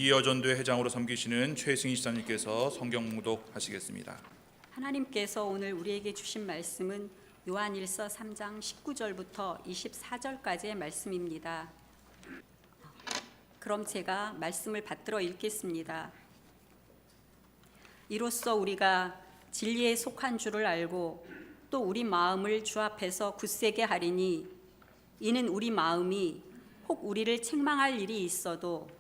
이어 전도회 회장으로 섬기시는 최승희 지사님께서 성경 묵독하시겠습니다. 하나님께서 오늘 우리에게 주신 말씀은 요한일서 3장 19절부터 24절까지의 말씀입니다. 그럼 제가 말씀을 받들어 읽겠습니다. 이로써 우리가 진리에 속한 줄을 알고 또 우리 마음을 주 앞에서 굳세게 하리니 이는 우리 마음이 혹 우리를 책망할 일이 있어도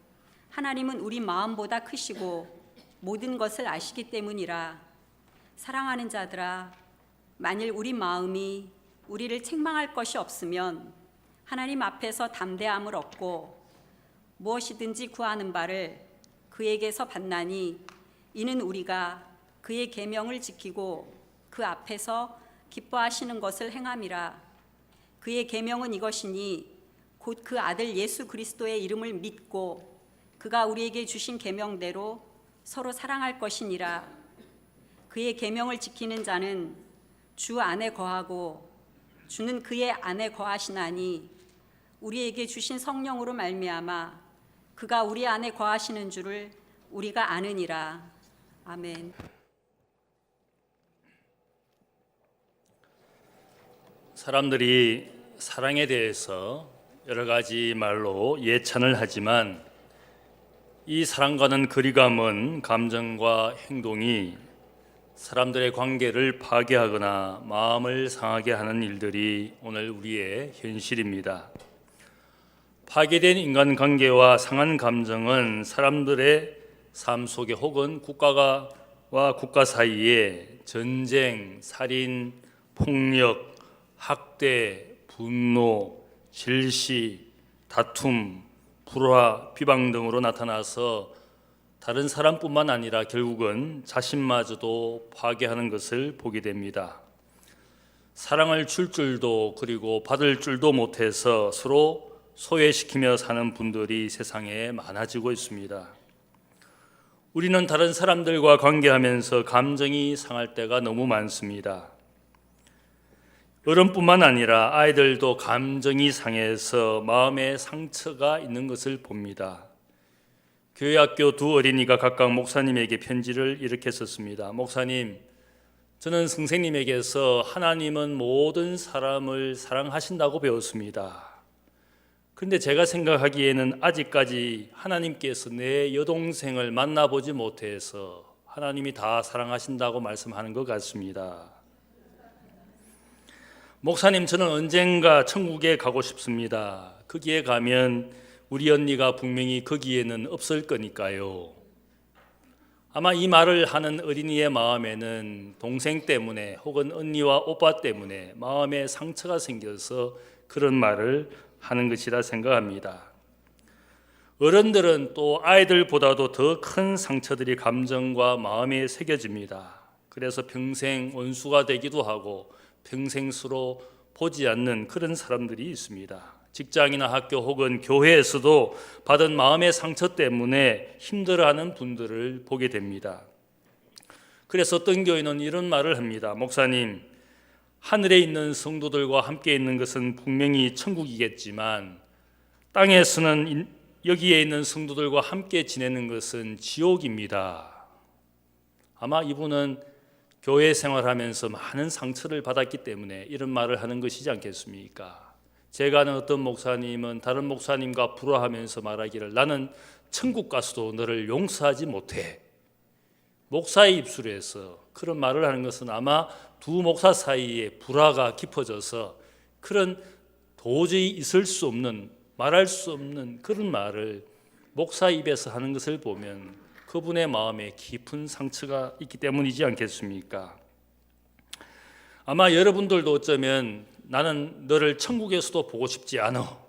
하나님은 우리 마음보다 크시고 모든 것을 아시기 때문이라. 사랑하는 자들아, 만일 우리 마음이 우리를 책망할 것이 없으면 하나님 앞에서 담대함을 얻고 무엇이든지 구하는 바를 그에게서 받나니 이는 우리가 그의 계명을 지키고 그 앞에서 기뻐하시는 것을 행함이라. 그의 계명은 이것이니 곧 그 아들 예수 그리스도의 이름을 믿고 그가 우리에게 주신 계명대로 서로 사랑할 것이니라. 그의 계명을 지키는 자는 주 안에 거하고 주는 그의 안에 거하시나니 우리에게 주신 성령으로 말미암아 그가 우리 안에 거하시는 줄을 우리가 아느니라. 아멘. 사람들이 사랑에 대해서 여러 가지 말로 예찬을 하지만 이 사랑과는 거리가 먼 감정과 행동이 사람들의 관계를 파괴하거나 마음을 상하게 하는 일들이 오늘 우리의 현실입니다. 파괴된 인간관계와 상한 감정은 사람들의 삶 속에 혹은 국가와 국가 사이에 전쟁, 살인, 폭력, 학대, 분노, 질시, 다툼, 불화, 비방 등으로 나타나서 다른 사람뿐만 아니라 결국은 자신마저도 파괴하는 것을 보게 됩니다. 사랑을 줄 줄도 그리고 받을 줄도 못해서 서로 소외시키며 사는 분들이 세상에 많아지고 있습니다. 우리는 다른 사람들과 관계하면서 감정이 상할 때가 너무 많습니다. 어른뿐만 아니라 아이들도 감정이 상해서 마음에 상처가 있는 것을 봅니다. 교회 학교 두 어린이가 각각 목사님에게 편지를 이렇게 썼습니다. 목사님, 저는 선생님에게서 하나님은 모든 사람을 사랑하신다고 배웠습니다. 그런데 제가 생각하기에는 아직까지 하나님께서 내 여동생을 만나보지 못해서 하나님이 다 사랑하신다고 말씀하는 것 같습니다. 목사님, 저는 언젠가 천국에 가고 싶습니다. 거기에 가면 우리 언니가 분명히 거기에는 없을 거니까요. 아마 이 말을 하는 어린이의 마음에는 동생 때문에 혹은 언니와 오빠 때문에 마음에 상처가 생겨서 그런 말을 하는 것이라 생각합니다. 어른들은 또 아이들보다도 더 큰 상처들이 감정과 마음에 새겨집니다. 그래서 평생 원수가 되기도 하고 평생 서로 보지 않는 그런 사람들이 있습니다. 직장이나 학교 혹은 교회에서도 받은 마음의 상처 때문에 힘들어하는 분들을 보게 됩니다. 그래서 어떤 교회는 이런 말을 합니다. 목사님, 하늘에 있는 성도들과 함께 있는 것은 분명히 천국이겠지만 땅에서는 여기에 있는 성도들과 함께 지내는 것은 지옥입니다. 아마 이분은 교회 생활하면서 많은 상처를 받았기 때문에 이런 말을 하는 것이지 않겠습니까? 제가 아는 어떤 목사님은 다른 목사님과 불화하면서 말하기를 나는 천국 가서도 너를 용서하지 못해. 목사의 입술에서 그런 말을 하는 것은 아마 두 목사 사이에 불화가 깊어져서 그런 도저히 있을 수 없는, 말할 수 없는 그런 말을 목사 입에서 하는 것을 보면 그분의 마음에 깊은 상처가 있기 때문이지 않겠습니까? 아마 여러분들도 어쩌면 나는 너를 천국에서도 보고 싶지 않아.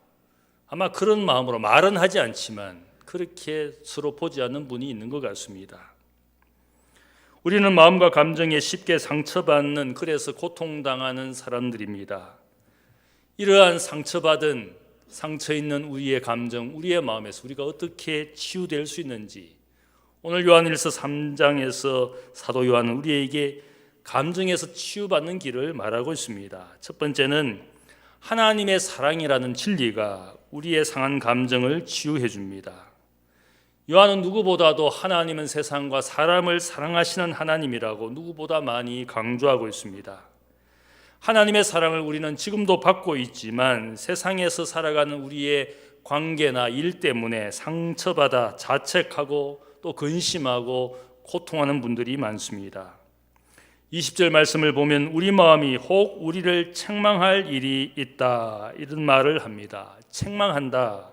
아마 그런 마음으로 말은 하지 않지만 그렇게 서로 보지 않는 분이 있는 것 같습니다. 우리는 마음과 감정에 쉽게 상처받는, 그래서 고통당하는 사람들입니다. 이러한 상처받은, 상처 있는 우리의 감정, 우리의 마음에서 우리가 어떻게 치유될 수 있는지 오늘 요한일서 3장에서 사도 요한은 우리에게 감정에서 치유받는 길을 말하고 있습니다. 첫 번째는 하나님의 사랑이라는 진리가 우리의 상한 감정을 치유해 줍니다. 요한은 누구보다도 하나님은 세상과 사람을 사랑하시는 하나님이라고 누구보다 많이 강조하고 있습니다. 하나님의 사랑을 우리는 지금도 받고 있지만 세상에서 살아가는 우리의 관계나 일 때문에 상처받아 자책하고 또 근심하고 고통하는 분들이 많습니다. 20절 말씀을 보면 우리 마음이 혹 우리를 책망할 일이 있다 이런 말을 합니다. 책망한다.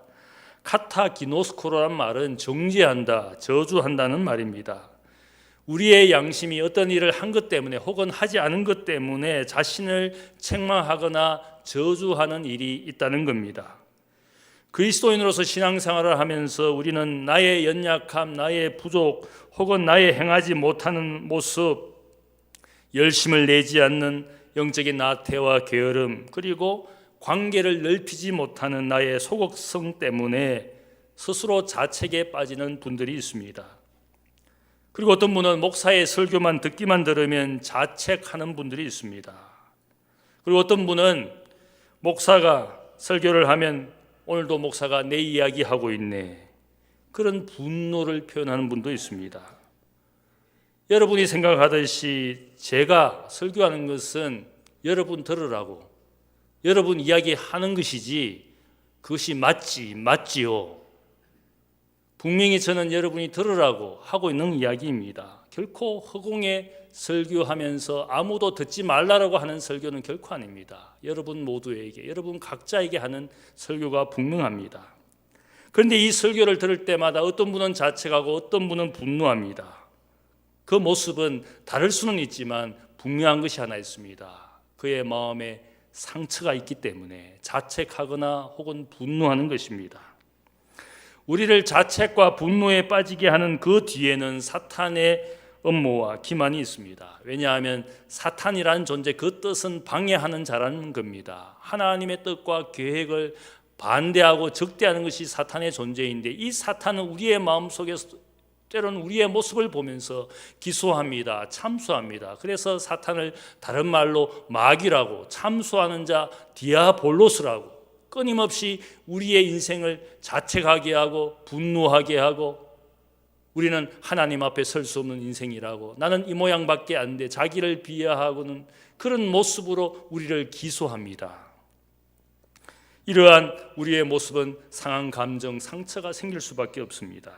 카타기노스코라는 말은 정죄한다, 저주한다는 말입니다. 우리의 양심이 어떤 일을 한 것 때문에 혹은 하지 않은 것 때문에 자신을 책망하거나 저주하는 일이 있다는 겁니다. 그리스도인으로서 신앙생활을 하면서 우리는 나의 연약함, 나의 부족 혹은 나의 행하지 못하는 모습, 열심을 내지 않는 영적인 나태와 게으름, 그리고 관계를 넓히지 못하는 나의 소극성 때문에 스스로 자책에 빠지는 분들이 있습니다. 그리고 어떤 분은 목사의 설교만 듣기만 들으면 자책하는 분들이 있습니다. 그리고 어떤 분은 목사가 설교를 하면 오늘도 목사가 내 이야기하고 있네, 그런 분노를 표현하는 분도 있습니다. 여러분이 생각하듯이 제가 설교하는 것은 여러분 들으라고, 여러분 이야기하는 것이지 그것이 맞지요. 분명히 저는 여러분이 들으라고 하고 있는 이야기입니다. 결코 허공에 설교하면서 아무도 듣지 말라고 하는 설교는 결코 아닙니다. 여러분 모두에게, 여러분 각자에게 하는 설교가 분명합니다. 그런데 이 설교를 들을 때마다 어떤 분은 자책하고 어떤 분은 분노합니다. 그 모습은 다를 수는 있지만 분명한 것이 하나 있습니다. 그의 마음에 상처가 있기 때문에 자책하거나 혹은 분노하는 것입니다. 우리를 자책과 분노에 빠지게 하는 그 뒤에는 사탄의 음모와 기만이 있습니다. 왜냐하면 사탄이라는 존재, 그 뜻은 방해하는 자라는 겁니다. 하나님의 뜻과 계획을 반대하고 적대하는 것이 사탄의 존재인데, 이 사탄은 우리의 마음속에서 때로는 우리의 모습을 보면서 기소합니다. 참소합니다. 그래서 사탄을 다른 말로 마귀라고, 참소하는 자 디아볼로스라고 끊임없이 우리의 인생을 자책하게 하고 분노하게 하고, 우리는 하나님 앞에 설 수 없는 인생이라고, 나는 이 모양밖에 안 돼, 자기를 비하하고는 그런 모습으로 우리를 기소합니다. 이러한 우리의 모습은 상한 감정, 상처가 생길 수밖에 없습니다.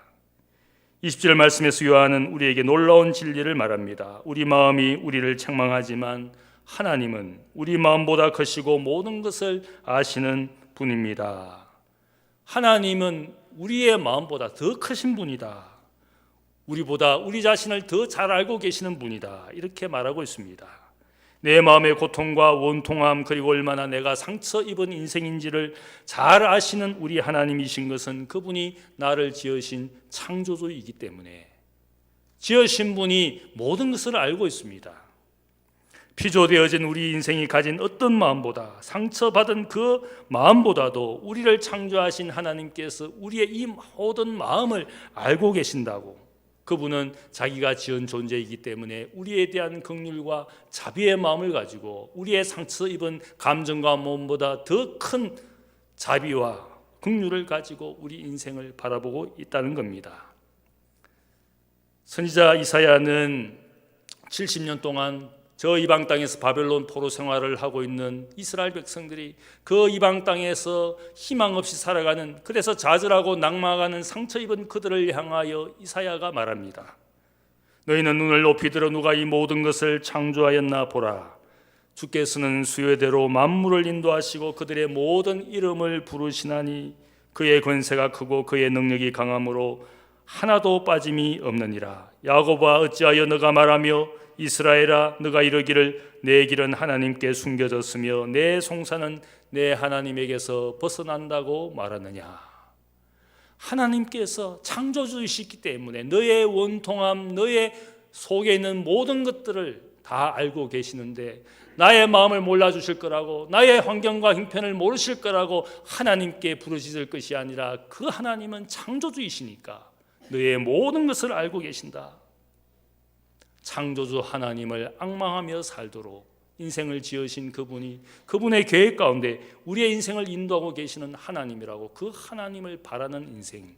20절 말씀에서 요한은 우리에게 놀라운 진리를 말합니다. 우리 마음이 우리를 책망하지만 하나님은 우리 마음보다 크시고 모든 것을 아시는 분입니다. 하나님은 우리의 마음보다 더 크신 분이다. 우리보다 우리 자신을 더 잘 알고 계시는 분이다. 이렇게 말하고 있습니다. 내 마음의 고통과 원통함, 그리고 얼마나 내가 상처 입은 인생인지를 잘 아시는 우리 하나님이신 것은 그분이 나를 지으신 창조주이기 때문에, 지으신 분이 모든 것을 알고 있습니다. 피조되어진 우리 인생이 가진 어떤 마음보다, 상처받은 그 마음보다도 우리를 창조하신 하나님께서 우리의 이 모든 마음을 알고 계신다고. 그분은 자기가 지은 존재이기 때문에 우리에 대한 긍휼과 자비의 마음을 가지고 우리의 상처 입은 감정과 몸보다 더 큰 자비와 긍휼을 가지고 우리 인생을 바라보고 있다는 겁니다. 선지자 이사야는 70년 동안 저 이방 땅에서 바벨론 포로 생활을 하고 있는 이스라엘 백성들이 그 이방 땅에서 희망 없이 살아가는, 그래서 좌절하고 낙망하는 상처 입은 그들을 향하여 이사야가 말합니다. 너희는 눈을 높이 들어 누가 이 모든 것을 창조하였나 보라. 주께서는 수요대로 만물을 인도하시고 그들의 모든 이름을 부르시나니 그의 권세가 크고 그의 능력이 강함으로 하나도 빠짐이 없느니라. 야곱아 어찌하여 너가 말하며 이스라엘아 너가 이르기를 내 길은 하나님께 숨겨졌으며 내 송사는 내 하나님에게서 벗어난다고 말하느냐. 하나님께서 창조주이시기 때문에 너의 원통함, 너의 속에 있는 모든 것들을 다 알고 계시는데, 나의 마음을 몰라주실 거라고, 나의 환경과 형편을 모르실 거라고 하나님께 부르짖을 것이 아니라, 그 하나님은 창조주이시니까 너의 모든 것을 알고 계신다. 창조주 하나님을 앙망하며 살도록 인생을 지으신 그분이, 그분의 계획 가운데 우리의 인생을 인도하고 계시는 하나님이라고, 그 하나님을 바라는 인생,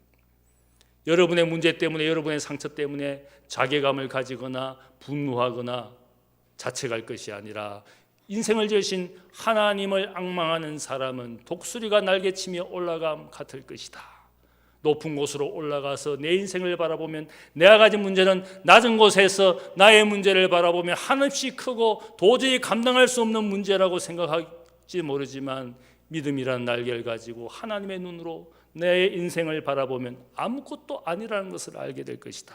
여러분의 문제 때문에, 여러분의 상처 때문에 자괴감을 가지거나 분노하거나 자책할 것이 아니라 인생을 지으신 하나님을 앙망하는 사람은 독수리가 날개치며 올라감 같을 것이다. 높은 곳으로 올라가서 내 인생을 바라보면 내가 가진 문제는 낮은 곳에서 나의 문제를 바라보면 한없이 크고 도저히 감당할 수 없는 문제라고 생각할지 모르지만 믿음이라는 날개를 가지고 하나님의 눈으로 내 인생을 바라보면 아무것도 아니라는 것을 알게 될 것이다.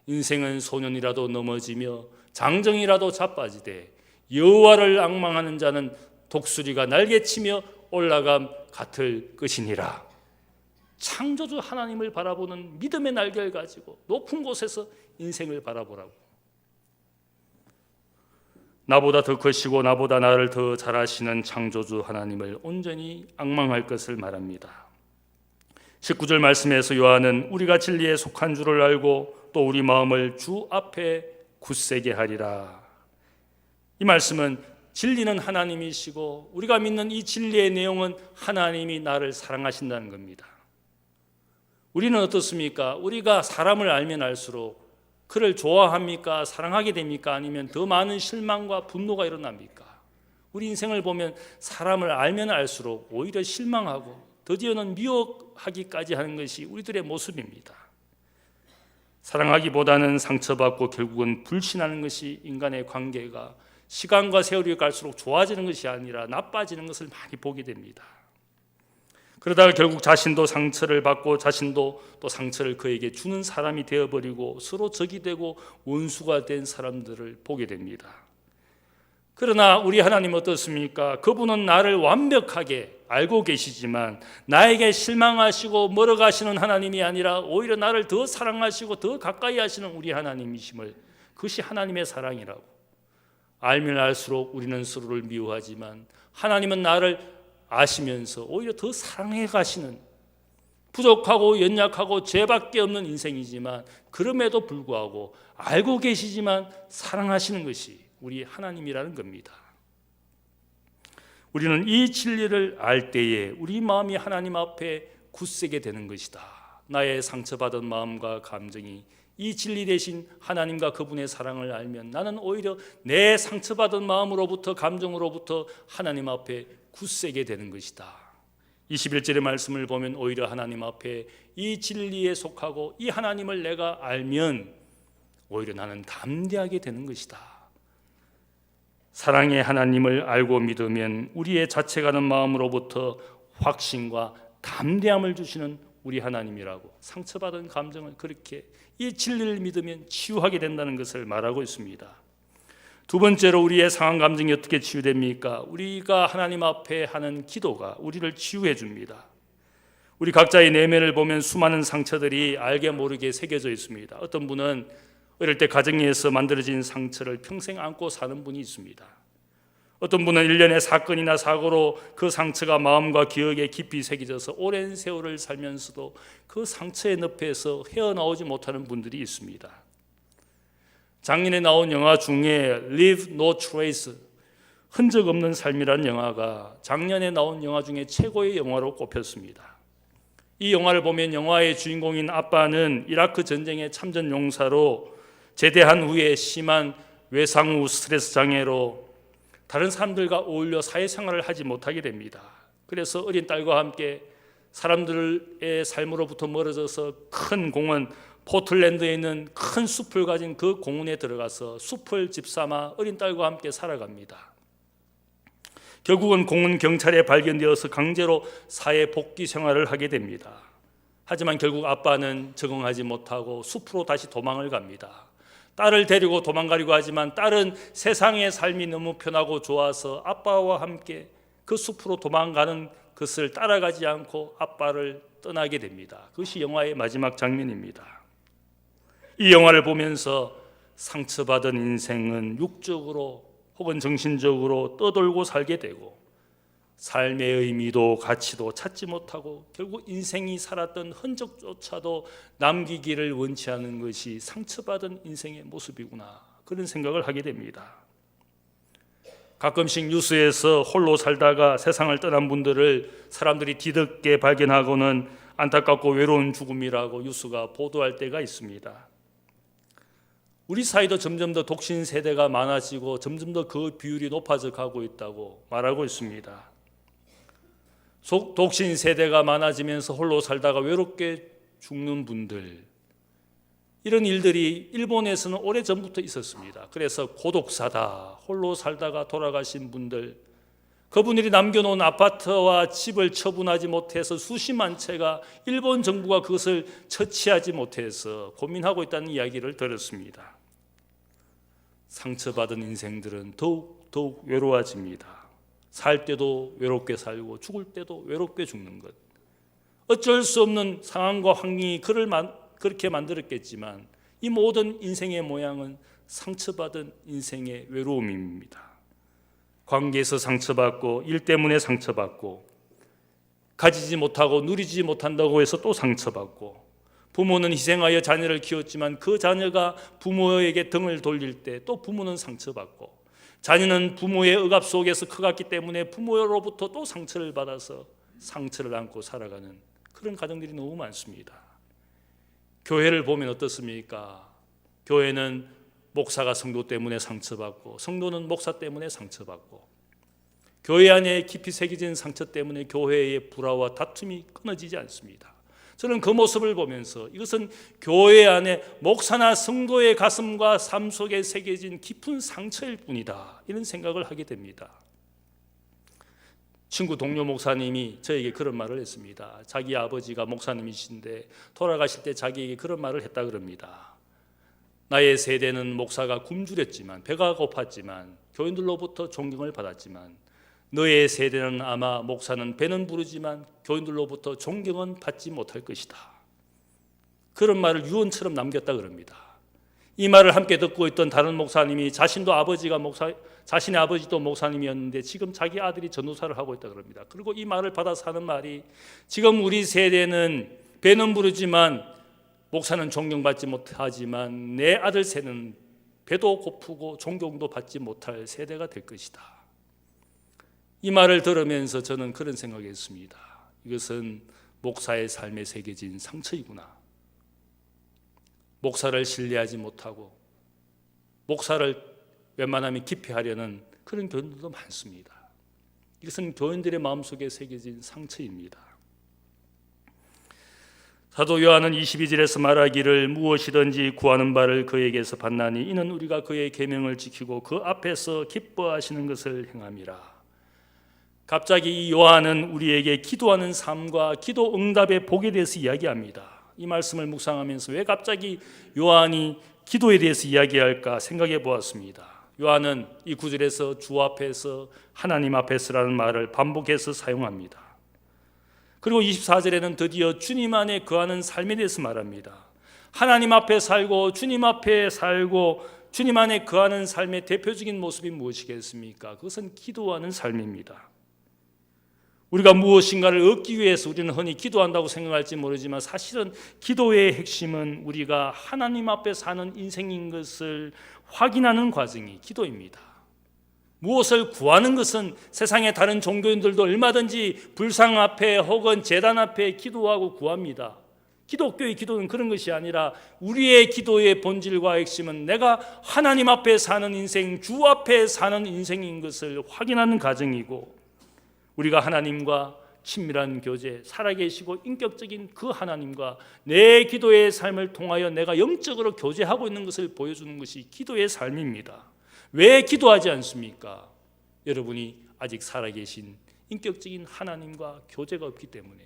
인생은 소년이라도 넘어지며 장정이라도 자빠지되 여호와를 앙망하는 자는 독수리가 날개치며 올라감 같을 것이니라. 창조주 하나님을 바라보는 믿음의 날개를 가지고 높은 곳에서 인생을 바라보라고. 나보다 더 크시고 나보다 나를 더 잘하시는 창조주 하나님을 온전히 앙망할 것을 말합니다. 19절 말씀에서 요한은 우리가 진리에 속한 줄을 알고 또 우리 마음을 주 앞에 굳세게 하리라. 이 말씀은 진리는 하나님이시고 우리가 믿는 이 진리의 내용은 하나님이 나를 사랑하신다는 겁니다. 우리는 어떻습니까? 우리가 사람을 알면 알수록 그를 좋아합니까? 사랑하게 됩니까? 아니면 더 많은 실망과 분노가 일어납니까? 우리 인생을 보면 사람을 알면 알수록 오히려 실망하고 드디어는 미워하기까지 하는 것이 우리들의 모습입니다. 사랑하기보다는 상처받고 결국은 불신하는 것이 인간의 관계가 시간과 세월이 갈수록 좋아지는 것이 아니라 나빠지는 것을 많이 보게 됩니다. 그러다가 결국 자신도 상처를 받고 자신도 또 상처를 그에게 주는 사람이 되어버리고 서로 적이 되고 원수가 된 사람들을 보게 됩니다. 그러나 우리 하나님 어떻습니까? 그분은 나를 완벽하게 알고 계시지만 나에게 실망하시고 멀어가시는 하나님이 아니라 오히려 나를 더 사랑하시고 더 가까이 하시는 우리 하나님이심을, 그것이 하나님의 사랑이라고. 알면 알수록 우리는 서로를 미워하지만 하나님은 나를 아시면서 오히려 더 사랑해 가시는, 부족하고 연약하고 죄밖에 없는 인생이지만 그럼에도 불구하고 알고 계시지만 사랑하시는 것이 우리 하나님이라는 겁니다. 우리는 이 진리를 알 때에 우리 마음이 하나님 앞에 굳세게 되는 것이다. 나의 상처받은 마음과 감정이 이 진리 대신 하나님과 그분의 사랑을 알면 나는 오히려 내 상처받은 마음으로부터, 감정으로부터 하나님 앞에 굳세게 되는 것이다. 21절의 말씀을 보면 오히려 하나님 앞에 이 진리에 속하고 이 하나님을 내가 알면 오히려 나는 담대하게 되는 것이다. 사랑의 하나님을 알고 믿으면 우리의 자책하는 마음으로부터 확신과 담대함을 주시는 우리 하나님이라고, 상처받은 감정을 그렇게 이 진리를 믿으면 치유하게 된다는 것을 말하고 있습니다. 두 번째로 우리의 상한 감정이 어떻게 치유됩니까? 우리가 하나님 앞에 하는 기도가 우리를 치유해 줍니다. 우리 각자의 내면을 보면 수많은 상처들이 알게 모르게 새겨져 있습니다. 어떤 분은 어릴 때 가정에서 만들어진 상처를 평생 안고 사는 분이 있습니다. 어떤 분은 일련의 사건이나 사고로 그 상처가 마음과 기억에 깊이 새겨져서 오랜 세월을 살면서도 그 상처의 늪에서 헤어나오지 못하는 분들이 있습니다. 작년에 나온 영화 중에 Leave No Trace, 흔적 없는 삶이라는 영화가 작년에 나온 영화 중에 최고의 영화로 꼽혔습니다. 이 영화를 보면 영화의 주인공인 아빠는 이라크 전쟁의 참전 용사로 제대한 후에 심한 외상 후 스트레스 장애로 다른 사람들과 어울려 사회생활을 하지 못하게 됩니다. 그래서 어린 딸과 함께 사람들의 삶으로부터 멀어져서 큰 공원, 포틀랜드에 있는 큰 숲을 가진 그 공원에 들어가서 숲을 집삼아 어린 딸과 함께 살아갑니다. 결국은 공원 경찰에 발견되어서 강제로 사회 복귀 생활을 하게 됩니다. 하지만 결국 아빠는 적응하지 못하고 숲으로 다시 도망을 갑니다. 딸을 데리고 도망가려고 하지만 딸은 세상의 삶이 너무 편하고 좋아서 아빠와 함께 그 숲으로 도망가는 것을 따라가지 않고 아빠를 떠나게 됩니다. 그것이 영화의 마지막 장면입니다. 이 영화를 보면서 상처받은 인생은 육적으로 혹은 정신적으로 떠돌고 살게 되고 삶의 의미도 가치도 찾지 못하고 결국 인생이 살았던 흔적조차도 남기기를 원치 않는 것이 상처받은 인생의 모습이구나, 그런 생각을 하게 됩니다. 가끔씩 뉴스에서 홀로 살다가 세상을 떠난 분들을 사람들이 뒤늦게 발견하고는 안타깝고 외로운 죽음이라고 뉴스가 보도할 때가 있습니다. 우리 사이도 점점 더 독신 세대가 많아지고 점점 더 그 비율이 높아져 가고 있다고 말하고 있습니다. 독신 세대가 많아지면서 홀로 살다가 외롭게 죽는 분들, 이런 일들이 일본에서는 오래전부터 있었습니다. 그래서 고독사다, 홀로 살다가 돌아가신 분들, 그분들이 남겨놓은 아파트와 집을 처분하지 못해서 수십만 채가 일본 정부가 그것을 처치하지 못해서 고민하고 있다는 이야기를 들었습니다. 상처받은 인생들은 더욱 외로워집니다. 살 때도 외롭게 살고 죽을 때도 외롭게 죽는 것. 어쩔 수 없는 상황과 환경이 그를 그렇게 만들었겠지만 이 모든 인생의 모양은 상처받은 인생의 외로움입니다. 관계에서 상처받고 일 때문에 상처받고 가지지 못하고 누리지 못한다고 해서 또 상처받고, 부모는 희생하여 자녀를 키웠지만 그 자녀가 부모에게 등을 돌릴 때 또 부모는 상처받고, 자녀는 부모의 억압 속에서 커갔기 때문에 부모로부터 또 상처를 받아서 상처를 안고 살아가는 그런 가정들이 너무 많습니다. 교회를 보면 어떻습니까? 교회는 목사가 성도 때문에 상처받고 성도는 목사 때문에 상처받고, 교회 안에 깊이 새겨진 상처 때문에 교회의 불화와 다툼이 끊어지지 않습니다. 저는 그 모습을 보면서 이것은 교회 안에 목사나 성도의 가슴과 삶 속에 새겨진 깊은 상처일 뿐이다, 이런 생각을 하게 됩니다. 친구 동료 목사님이 저에게 그런 말을 했습니다. 자기 아버지가 목사님이신데 돌아가실 때 자기에게 그런 말을 했다 그럽니다. 나의 세대는 목사가 굶주렸지만, 배가 고팠지만, 교인들로부터 존경을 받았지만, 너의 세대는 아마 목사는 배는 부르지만 교인들로부터 존경은 받지 못할 것이다. 그런 말을 유언처럼 남겼다 그럽니다. 이 말을 함께 듣고 있던 다른 목사님이 자신의 아버지도 목사님이었는데 지금 자기 아들이 전도사를 하고 있다 그럽니다. 그리고 이 말을 받아서 하는 말이, 지금 우리 세대는 배는 부르지만 목사는 존경받지 못하지만 내 아들 세대는 배도 고프고 존경도 받지 못할 세대가 될 것이다. 이 말을 들으면서 저는 그런 생각을 했습니다. 이것은 목사의 삶에 새겨진 상처이구나. 목사를 신뢰하지 못하고 목사를 웬만하면 기피하려는 그런 교인들도 많습니다. 이것은 교인들의 마음속에 새겨진 상처입니다. 사도 요한은 22절에서 말하기를 무엇이든지 구하는 바를 그에게서 받나니 이는 우리가 그의 계명을 지키고 그 앞에서 기뻐하시는 것을 행함이라. 갑자기 이 요한은 우리에게 기도하는 삶과 기도 응답의 복에 대해서 이야기합니다. 이 말씀을 묵상하면서 왜 갑자기 요한이 기도에 대해서 이야기할까 생각해 보았습니다. 요한은 이 구절에서 주 앞에서 하나님 앞에서라는 말을 반복해서 사용합니다. 그리고 24절에는 드디어 주님 안에 거하는 삶에 대해서 말합니다. 하나님 앞에 살고 주님 앞에 살고 주님 안에 거하는 삶의 대표적인 모습이 무엇이겠습니까? 그것은 기도하는 삶입니다. 우리가 무엇인가를 얻기 위해서 우리는 흔히 기도한다고 생각할지 모르지만 사실은 기도의 핵심은 우리가 하나님 앞에 사는 인생인 것을 확인하는 과정이 기도입니다. 무엇을 구하는 것은 세상의 다른 종교인들도 얼마든지 불상 앞에 혹은 제단 앞에 기도하고 구합니다. 기독교의 기도는 그런 것이 아니라 우리의 기도의 본질과 핵심은 내가 하나님 앞에 사는 인생, 주 앞에 사는 인생인 것을 확인하는 과정이고, 우리가 하나님과 친밀한 교제, 살아계시고 인격적인 그 하나님과 내 기도의 삶을 통하여 내가 영적으로 교제하고 있는 것을 보여주는 것이 기도의 삶입니다. 왜 기도하지 않습니까? 여러분이 아직 살아계신 인격적인 하나님과 교제가 없기 때문에.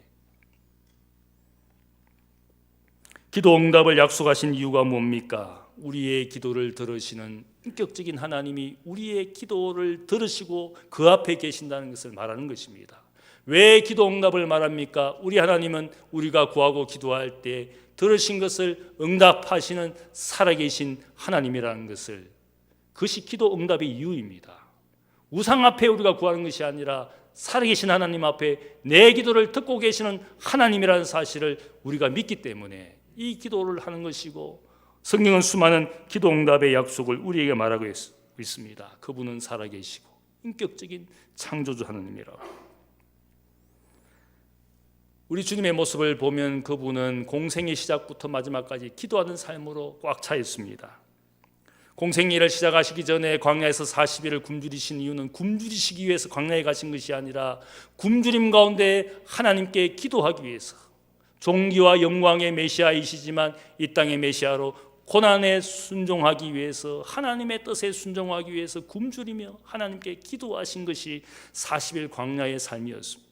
기도 응답을 약속하신 이유가 뭡니까? 우리의 기도를 들으시는 인격적인 하나님이 우리의 기도를 들으시고 그 앞에 계신다는 것을 말하는 것입니다. 왜 기도 응답을 말합니까? 우리 하나님은 우리가 구하고 기도할 때 들으신 것을 응답하시는 살아계신 하나님이라는 것을, 그것이 기도 응답의 이유입니다. 우상 앞에 우리가 구하는 것이 아니라 살아계신 하나님 앞에 내 기도를 듣고 계시는 하나님이라는 사실을 우리가 믿기 때문에 이 기도를 하는 것이고, 성경은 수많은 기도 응답의 약속을 우리에게 말하고 있습니다. 그분은 살아계시고 인격적인 창조주 하나님이라고. 우리 주님의 모습을 보면 그분은 공생의 시작부터 마지막까지 기도하는 삶으로 꽉 차 있습니다. 공생애를 시작하시기 전에 광야에서 40일을 굶주리신 이유는 굶주리시기 위해서 광야에 가신 것이 아니라 굶주림 가운데 하나님께 기도하기 위해서, 존귀와 영광의 메시아이시지만 이 땅의 메시아로 고난에 순종하기 위해서, 하나님의 뜻에 순종하기 위해서 굶주리며 하나님께 기도하신 것이 40일 광야의 삶이었습니다.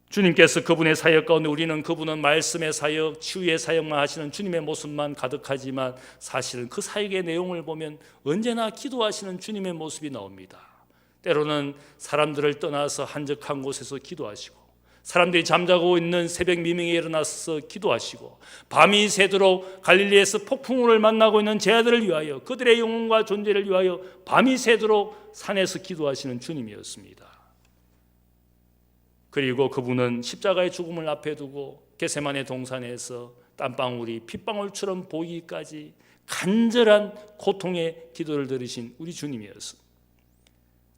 주님께서 그분의 사역 가운데 우리는 그분은 말씀의 사역, 치유의 사역만 하시는 주님의 모습만 가득하지만 사실은 그 사역의 내용을 보면 언제나 기도하시는 주님의 모습이 나옵니다. 때로는 사람들을 떠나서 한적한 곳에서 기도하시고, 사람들이 잠자고 있는 새벽 미명에 일어나서 기도하시고, 밤이 새도록 갈릴리에서 폭풍우를 만나고 있는 제 아들을 위하여, 그들의 영혼과 존재를 위하여 밤이 새도록 산에서 기도하시는 주님이었습니다. 그리고 그분은 십자가의 죽음을 앞에 두고 겟세마네 동산에서 땀방울이 핏방울처럼 보이기까지 간절한 고통의 기도를 들으신 우리 주님이었습니다.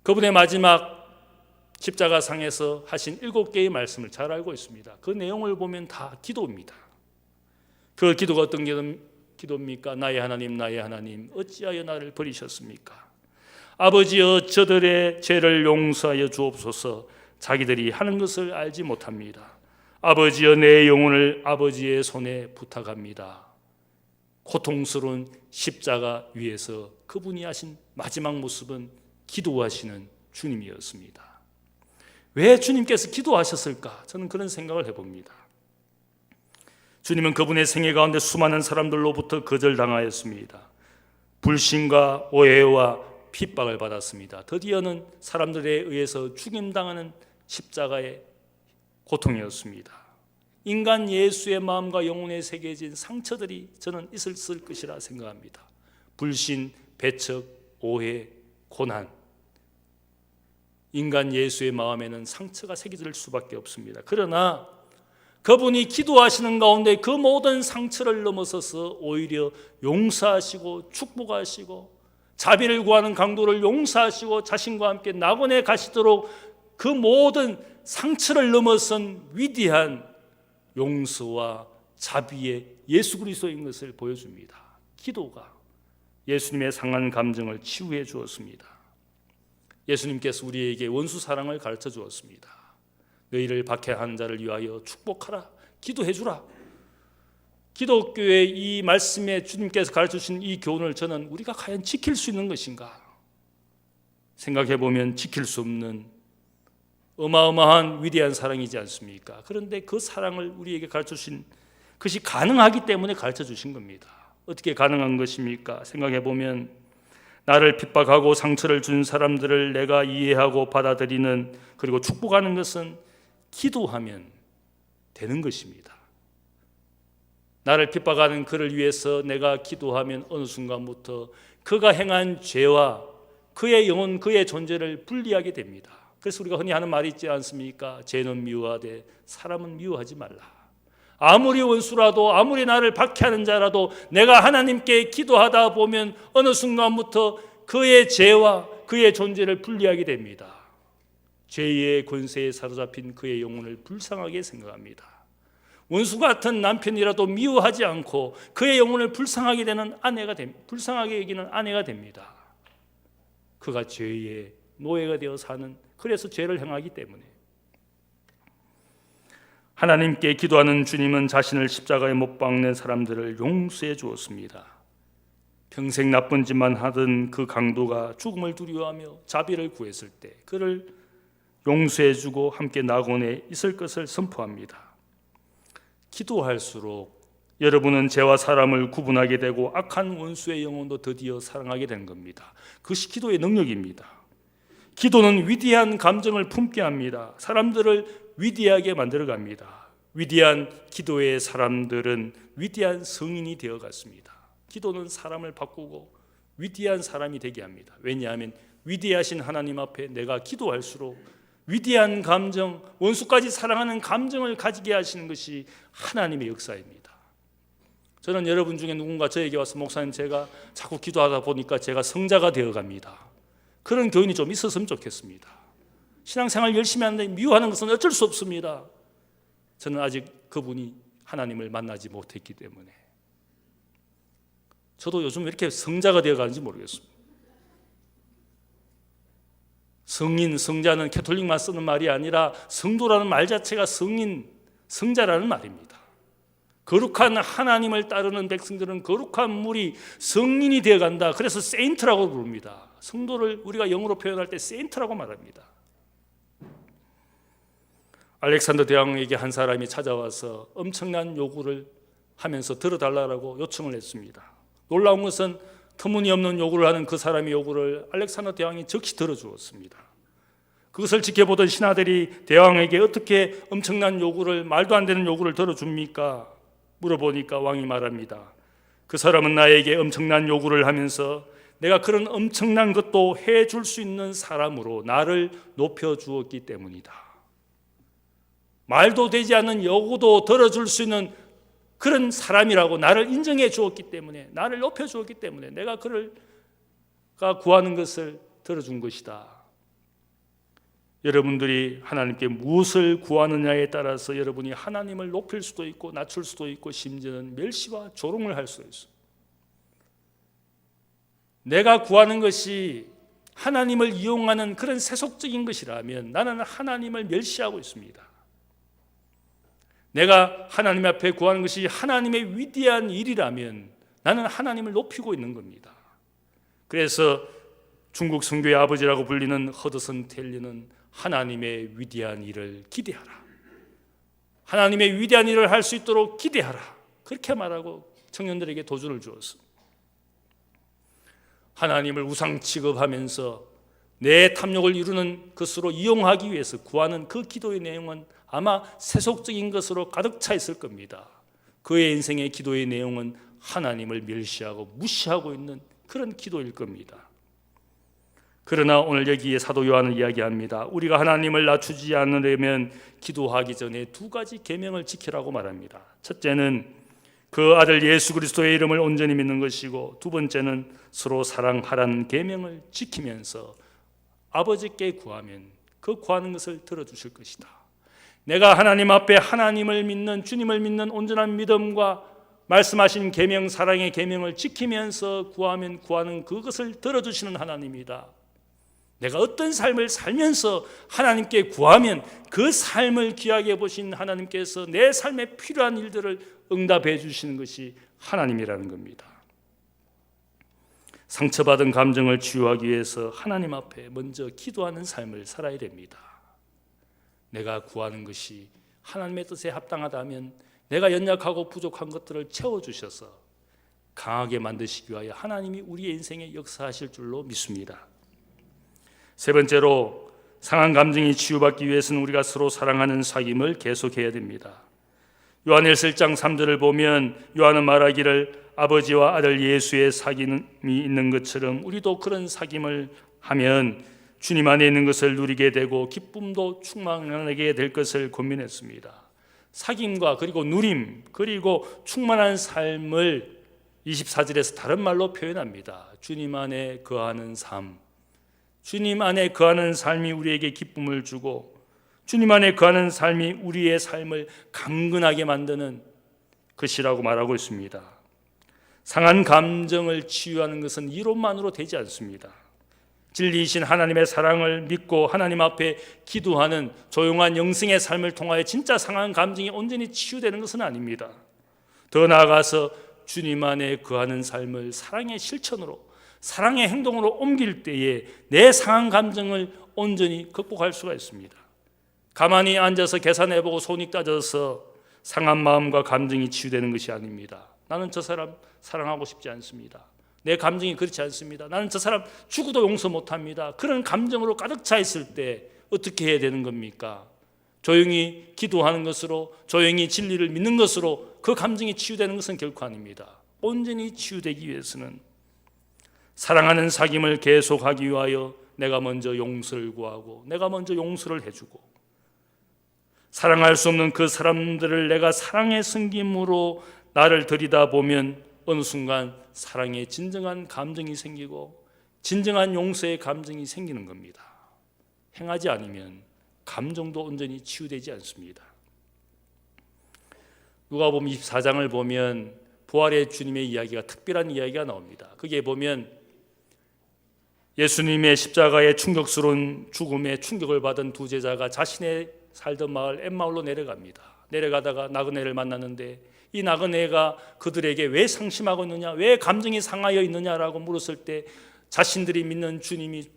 그분의 마지막 십자가상에서 하신 7개의 말씀을 잘 알고 있습니다. 그 내용을 보면 다 기도입니다. 그 기도가 어떤 기도입니까? 나의 하나님 어찌하여 나를 버리셨습니까? 아버지여, 저들의 죄를 용서하여 주옵소서. 자기들이 하는 것을 알지 못합니다. 아버지여, 내 영혼을 아버지의 손에 부탁합니다. 고통스러운 십자가 위에서 그분이 하신 마지막 모습은 기도하시는 주님이었습니다. 왜 주님께서 기도하셨을까? 저는 그런 생각을 해봅니다. 주님은 그분의 생애 가운데 수많은 사람들로부터 거절당하였습니다. 불신과 오해와 핍박을 받았습니다. 드디어는 사람들에 의해서 죽임당하는 십자가의 고통이었습니다. 인간 예수의 마음과 영혼에 새겨진 상처들이 저는 있을 것이라 생각합니다. 불신, 배척, 오해, 고난. 인간 예수의 마음에는 상처가 새겨질 수밖에 없습니다. 그러나 그분이 기도하시는 가운데 그 모든 상처를 넘어서서 오히려 용서하시고 축복하시고 자비를 구하는 강도를 용서하시고 자신과 함께 낙원에 가시도록 그 모든 상처를 넘어선 위대한 용서와 자비의 예수 그리스도인 것을 보여줍니다. 기도가 예수님의 상한 감정을 치유해 주었습니다. 예수님께서 우리에게 원수 사랑을 가르쳐 주었습니다. 너희를 박해한 자를 위하여 축복하라, 기도해 주라. 기독교의 이 말씀에 주님께서 가르쳐 주신 이 교훈을 저는 우리가 과연 지킬 수 있는 것인가? 생각해 보면 지킬 수 없는 어마어마한 위대한 사랑이지 않습니까? 그런데 그 사랑을 우리에게 가르쳐 주신 것이 가능하기 때문에 가르쳐 주신 겁니다. 어떻게 가능한 것입니까? 생각해 보면 나를 핍박하고 상처를 준 사람들을 내가 이해하고 받아들이는, 그리고 축복하는 것은 기도하면 되는 것입니다. 나를 핍박하는 그를 위해서 내가 기도하면 어느 순간부터 그가 행한 죄와 그의 영혼, 그의 존재를 분리하게 됩니다. 그래서 우리가 흔히 하는 말이 있지 않습니까? 죄는 미워하되 사람은 미워하지 말라. 아무리 원수라도, 아무리 나를 박해하는 자라도 내가 하나님께 기도하다 보면 어느 순간부터 그의 죄와 그의 존재를 분리하게 됩니다. 죄의 권세에 사로잡힌 그의 영혼을 불쌍하게 생각합니다. 원수 같은 남편이라도 미워하지 않고 그의 영혼을 불쌍하게 되는 불쌍하게 여기는 아내가 됩니다. 그가 죄의 노예가 되어 사는, 그래서 죄를 행하기 때문에. 하나님께 기도하는 주님은 자신을 십자가에 못 박는 사람들을 용서해 주었습니다. 평생 나쁜 짓만 하던 그 강도가 죽음을 두려워하며 자비를 구했을 때 그를 용서해 주고 함께 낙원에 있을 것을 선포합니다. 기도할수록 여러분은 죄와 사람을 구분하게 되고 악한 원수의 영혼도 드디어 사랑하게 된 겁니다. 그것이 기도의 능력입니다. 기도는 위대한 감정을 품게 합니다. 사람들을 위대하게 만들어갑니다. 위대한 기도의 사람들은 위대한 성인이 되어갔습니다. 기도는 사람을 바꾸고 위대한 사람이 되게 합니다. 왜냐하면 위대하신 하나님 앞에 내가 기도할수록 위대한 감정, 원수까지 사랑하는 감정을 가지게 하시는 것이 하나님의 역사입니다. 저는 여러분 중에 누군가 저에게 와서 목사님, 제가 자꾸 기도하다 보니까 제가 성자가 되어갑니다. 그런 교인이 좀 있었으면 좋겠습니다. 신앙생활 열심히 하는데 미워하는 것은 어쩔 수 없습니다. 저는 아직 그분이 하나님을 만나지 못했기 때문에. 저도 요즘 왜 이렇게 성자가 되어가는지 모르겠습니다. 성인, 성자는 캐톨릭만 쓰는 말이 아니라 성도라는 말 자체가 성인, 성자라는 말입니다. 거룩한 하나님을 따르는 백성들은 거룩한 물이 성인이 되어간다. 그래서 세인트라고 부릅니다. 성도를 우리가 영어로 표현할 때 세인트라고 말합니다. 알렉산더 대왕에게 한 사람이 찾아와서 엄청난 요구를 하면서 들어달라고 요청을 했습니다. 놀라운 것은 터무니없는 요구를 하는 그 사람의 요구를 알렉산더 대왕이 즉시 들어주었습니다. 그것을 지켜보던 신하들이 대왕에게 어떻게 엄청난 요구를, 말도 안 되는 요구를 들어줍니까? 물어보니까 왕이 말합니다. 그 사람은 나에게 엄청난 요구를 하면서 내가 그런 엄청난 것도 해줄 수 있는 사람으로 나를 높여주었기 때문이다. 말도 되지 않는 요구도 들어줄 수 있는 그런 사람이라고 나를 인정해 주었기 때문에, 나를 높여 주었기 때문에 내가 그가 구하는 것을 들어준 것이다. 여러분들이 하나님께 무엇을 구하느냐에 따라서 여러분이 하나님을 높일 수도 있고 낮출 수도 있고 심지어는 멸시와 조롱을 할 수도 있어요. 내가 구하는 것이 하나님을 이용하는 그런 세속적인 것이라면 나는 하나님을 멸시하고 있습니다. 내가 하나님 앞에 구하는 것이 하나님의 위대한 일이라면 나는 하나님을 높이고 있는 겁니다. 그래서 중국 선교의 아버지라고 불리는 허드슨 텔리는 하나님의 위대한 일을 기대하라, 하나님의 위대한 일을 할 수 있도록 기대하라, 그렇게 말하고 청년들에게 도전을 주었습니다. 하나님을 우상 취급하면서 내 탐욕을 이루는 것으로 이용하기 위해서 구하는 그 기도의 내용은 아마 세속적인 것으로 가득 차 있을 겁니다. 그의 인생의 기도의 내용은 하나님을 멸시하고 무시하고 있는 그런 기도일 겁니다. 그러나 오늘 여기에 사도 요한은 이야기합니다. 우리가 하나님을 낮추지 않으려면 기도하기 전에 두 가지 계명을 지키라고 말합니다. 첫째는 그 아들 예수 그리스도의 이름을 온전히 믿는 것이고, 두 번째는 서로 사랑하라는 계명을 지키면서 아버지께 구하면 그 구하는 것을 들어주실 것이다. 내가 하나님 앞에 하나님을 믿는, 주님을 믿는 온전한 믿음과 말씀하신 계명, 사랑의 계명을 지키면서 구하면 구하는 그것을 들어주시는 하나님이다. 내가 어떤 삶을 살면서 하나님께 구하면 그 삶을 귀하게 보신 하나님께서 내 삶에 필요한 일들을 응답해 주시는 것이 하나님이라는 겁니다. 상처받은 감정을 치유하기 위해서 하나님 앞에 먼저 기도하는 삶을 살아야 됩니다. 내가 구하는 것이 하나님의 뜻에 합당하다면 내가 연약하고 부족한 것들을 채워주셔서 강하게 만드시기 위하여 하나님이 우리의 인생에 역사하실 줄로 믿습니다. 세 번째로, 상한 감정이 치유받기 위해서는 우리가 서로 사랑하는 사귐을 계속해야 됩니다. 요한일서 1장 3절을 보면 요한은 말하기를 아버지와 아들 예수의 사귐이 있는 것처럼 우리도 그런 사귐을 하면 주님 안에 있는 것을 누리게 되고 기쁨도 충만하게 될 것을 권면했습니다. 사귐과 그리고 누림 그리고 충만한 삶을 24절에서 다른 말로 표현합니다. 주님 안에 거하는 삶, 주님 안에 거하는 삶이 우리에게 기쁨을 주고 주님 안에 거하는 삶이 우리의 삶을 강건하게 만드는 것이라고 말하고 있습니다. 상한 감정을 치유하는 것은 이론만으로 되지 않습니다. 진리이신 하나님의 사랑을 믿고 하나님 앞에 기도하는 조용한 영성의 삶을 통하여 진짜 상한 감정이 온전히 치유되는 것은 아닙니다. 더 나아가서 주님 안에 거하는 삶을 사랑의 실천으로, 사랑의 행동으로 옮길 때에 내 상한 감정을 온전히 극복할 수가 있습니다. 가만히 앉아서 계산해보고 손익 따져서 상한 마음과 감정이 치유되는 것이 아닙니다. 나는 저 사람 사랑하고 싶지 않습니다. 내 감정이 그렇지 않습니다. 나는 저 사람 죽어도 용서 못합니다. 그런 감정으로 가득 차 있을 때 어떻게 해야 되는 겁니까? 조용히 기도하는 것으로, 조용히 진리를 믿는 것으로 그 감정이 치유되는 것은 결코 아닙니다. 온전히 치유되기 위해서는 사랑하는 사귐을 계속하기 위하여 내가 먼저 용서를 구하고 내가 먼저 용서를 해주고, 사랑할 수 없는 그 사람들을 내가 사랑의 섬김으로 나를 들이다보면 어느 순간 사랑의 진정한 감정이 생기고 진정한 용서의 감정이 생기는 겁니다. 행하지 않으면 감정도 온전히 치유되지 않습니다. 누가복음 24장을 보면 부활의 주님의 이야기가 특별한 이야기가 나옵니다. 거기에 보면 예수님의 십자가의 충격스러운 죽음에 충격을 받은 두 제자가 자신의 살던 마을 엠마울로 내려갑니다. 내려가다가 나그네를 만났는데 이 나그네가 그들에게 왜 상심하고 있느냐, 왜 감정이 상하여 있느냐라고 물었을 때 자신들이 믿는 주님이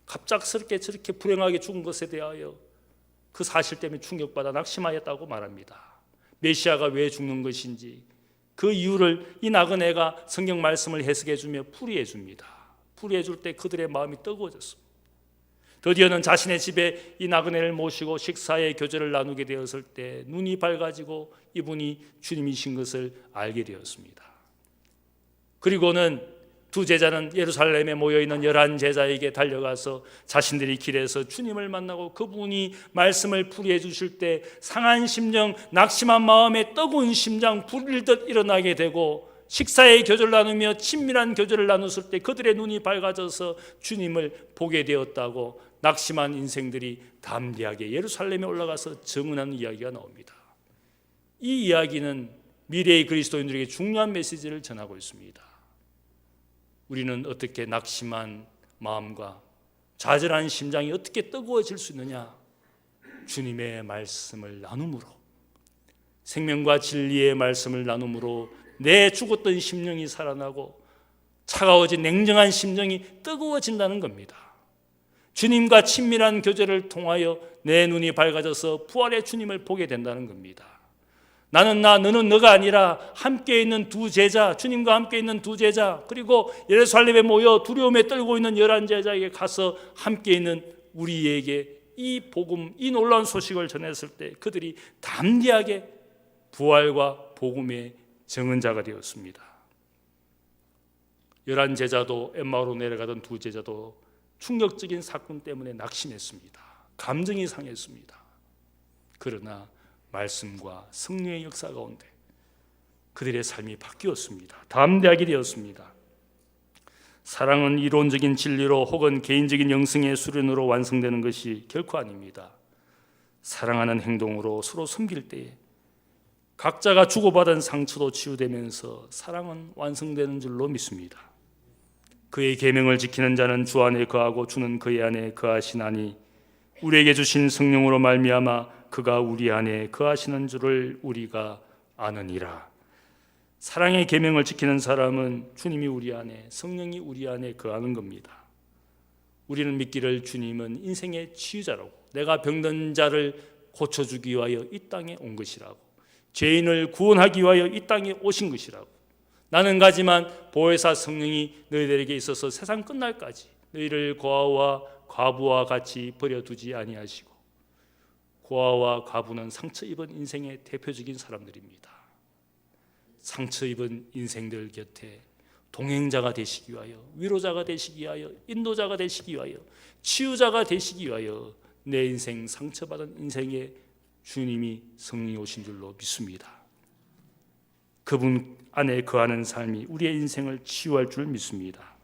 갑작스럽게 저렇게 불행하게 죽은 것에 대하여 그 사실 때문에 충격받아 낙심하였다고 말합니다. 메시아가 왜 죽는 것인지 그 이유를 이 나그네가 성경 말씀을 해석해 주며 풀이해 줍니다. 풀이해 줄 때 그들의 마음이 뜨거워졌습니다. 드디어는 자신의 집에 이 나그네를 모시고 식사의 교제를 나누게 되었을 때 눈이 밝아지고 이분이 주님이신 것을 알게 되었습니다. 그리고는 두 제자는 예루살렘에 모여있는 11제자에게 달려가서 자신들이 길에서 주님을 만나고 그분이 말씀을 풀이해 주실 때 상한 심령, 낙심한 마음에 뜨거운 심장 불일듯 일어나게 되고 식사의 교제를 나누며 친밀한 교제를 나눴을 때 그들의 눈이 밝아져서 주님을 보게 되었다고 낙심한 인생들이 담대하게 예루살렘에 올라가서 증언하는 이야기가 나옵니다. 이 이야기는 미래의 그리스도인들에게 중요한 메시지를 전하고 있습니다. 우리는 어떻게 낙심한 마음과 좌절한 심장이 어떻게 뜨거워질 수 있느냐? 주님의 말씀을 나눔으로, 생명과 진리의 말씀을 나눔으로 내 죽었던 심령이 살아나고 차가워진 냉정한 심정이 뜨거워진다는 겁니다. 주님과 친밀한 교제를 통하여 내 눈이 밝아져서 부활의 주님을 보게 된다는 겁니다. 나는 나, 너는 너가 아니라 함께 있는 두 제자, 주님과 함께 있는 두 제자, 그리고 예루살렘에 모여 두려움에 떨고 있는 11제자에게 가서 함께 있는 우리에게 이 복음, 이 놀라운 소식을 전했을 때 그들이 담대하게 부활과 복음의 증언자가 되었습니다. 11제자도 엠마오로 내려가던 두 제자도 충격적인 사건 때문에 낙심했습니다. 감정이 상했습니다. 그러나 말씀과 성령의 역사 가운데 그들의 삶이 바뀌었습니다. 담대하게 되었습니다. 사랑은 이론적인 진리로 혹은 개인적인 영성의 수련으로 완성되는 것이 결코 아닙니다. 사랑하는 행동으로 서로 섬길 때에 각자가 주고받은 상처도 치유되면서 사랑은 완성되는 줄로 믿습니다. 그의 계명을 지키는 자는 주 안에 거하고 주는 그의 안에 거하시나니 우리에게 주신 성령으로 말미암아 그가 우리 안에 거하시는 줄을 우리가 아느니라. 사랑의 계명을 지키는 사람은 주님이 우리 안에, 성령이 우리 안에 거하는 겁니다. 우리는 믿기를 주님은 인생의 치유자라고, 내가 병든 자를 고쳐주기 위하여 이 땅에 온 것이라고, 죄인을 구원하기 위하여 이 땅에 오신 것이라고, 나는 가지만 보혜사 성령이 너희들에게 있어서 세상 끝날까지 너희를 고아와 과부와 같이 버려두지 아니하시고, 고아와 과부는 상처 입은 인생의 대표적인 사람들입니다. 상처 입은 인생들 곁에 동행자가 되시기 위하여, 위로자가 되시기 위하여, 인도자가 되시기 위하여, 치유자가 되시기 위하여 내 인생 상처받은 인생에 주님이 성령이 오신 줄로 믿습니다. 그분 안에 거하는 삶이 우리의 인생을 치유할 줄 믿습니다.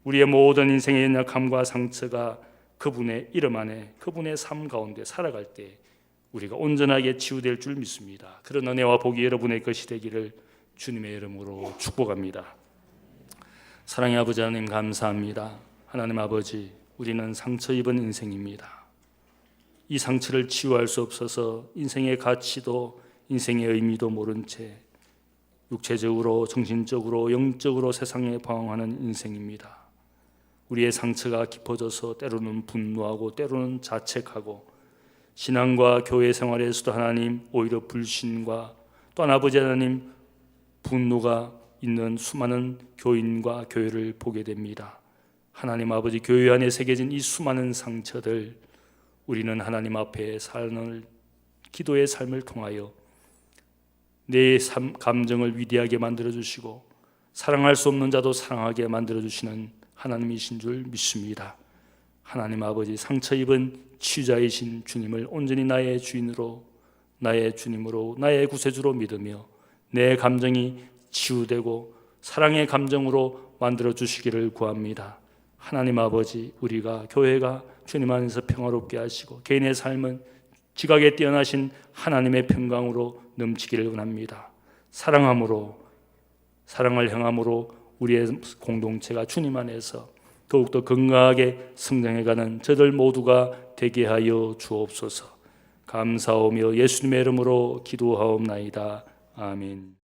우리의 모든 인생의 연약함과 상처가 그분의 이름 안에, 그분의 삶 가운데 살아갈 때 우리가 온전하게 치유될 줄 믿습니다. 그런 은혜와 복이 여러분의 것이 되기를 주님의 이름으로 축복합니다. 사랑의 아버지 하나님 감사합니다. 하나님 아버지, 우리는 상처 입은 인생입니다. 이 상처를 치유할 수 없어서 인생의 가치도 인생의 의미도 모른 채 육체적으로, 정신적으로, 영적으로 세상에 방황하는 인생입니다. 우리의 상처가 깊어져서 때로는 분노하고 때로는 자책하고 신앙과 교회 생활에서도 하나님 오히려 불신과 또한 아버지 하나님 분노가 있는 수많은 교인과 교회를 보게 됩니다. 하나님 아버지, 교회 안에 새겨진 이 수많은 상처들 우리는 하나님 앞에 사는 기도의 삶을 통하여 내 감정을 위대하게 만들어주시고 사랑할 수 없는 자도 사랑하게 만들어주시는 하나님이신 줄 믿습니다. 하나님 아버지, 상처 입은 치유자이신 주님을 온전히 나의 주인으로, 나의 주님으로, 나의 구세주로 믿으며 내 감정이 치유되고 사랑의 감정으로 만들어주시기를 구합니다. 하나님 아버지, 우리가 교회가 주님 안에서 평화롭게 하시고 개인의 삶은 지각에 뛰어나신 하나님의 평강으로 넘치기를 원합니다. 사랑함으로, 사랑을 행함으로 우리의 공동체가 주님 안에서 더욱더 건강하게 성장해가는 저들 모두가 되게 하여 주옵소서. 감사하며 예수님의 이름으로 기도하옵나이다. 아멘.